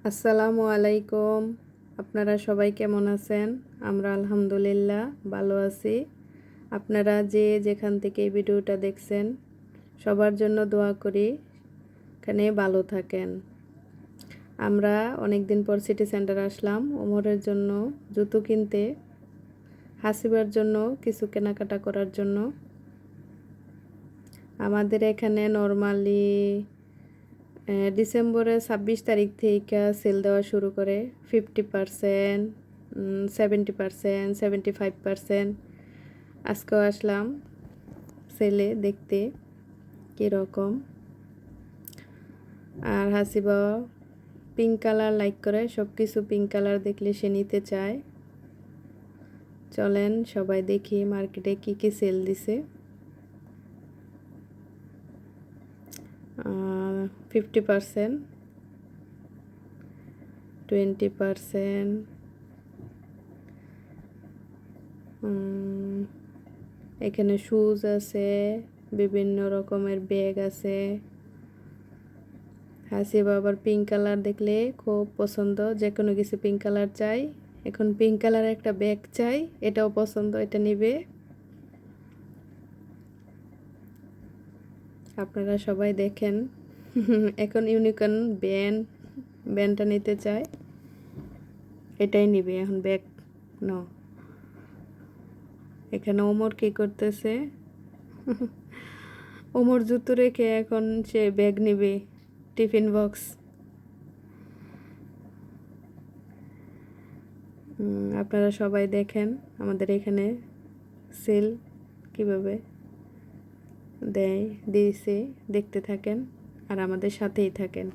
আসসালামু আলাইকুম। আপনারা সবাই কেমন আছেন? আমরা আলহামদুলিল্লাহ ভালো আছি। আপনারা যে যেখান থেকে এই ভিডিওটা দেখছেন সবার জন্য দোয়া করি এখানে ভালো থাকেন। আমরা অনেক দিন পর সিটি সেন্টার আসলাম ওমরের জন্য জুতো কিনতে, হাসিবার জন্য কিছু কেনাকাটা করার জন্য। আমাদের এখানে নরমালি ডিসেম্বরের 26 তারিখ থেকে সেল দেওয়া শুরু করে 50%, 70%, 75%। আজকেও আসলাম সেলে দেখতে কীরকম। আর হাসিবা পিঙ্ক কালার লাইক করে, সব কিছু পিঙ্ক কালার দেখলে সে নিতে চায়। চলেন সবাই দেখি মার্কেটে কি কি সেল দিছে। 50%, 20%, এখানে শুজ আছে, বিভিন্ন রকমের ব্যাগ আছে। হাসিবা আবার পিঙ্ক কালার দেখলে খুব পছন্দ, যে কোনো কিছু পিঙ্ক কালার চাই। এখন পিঙ্ক কালার একটা ব্যাগ চাই, এটাও পছন্দ, এটা নিবে। আপনারা সবাই দেখেন। এখন ইউনিকর্ন ব্যান্ডটা নিতে চায়, এটাই নিবে এখন ব্যাগ। নো, এখানে ওমর কি করতেছে? ওমর জুতো রেখে এখন সে ব্যাগ নিবে, টিফিন বক্স। আপনারা সবাই দেখেন আমাদের এখানে সেল কিভাবে দিয়েছে, দেখতে থাকেন আর আমাদের সাথেই থাকেন।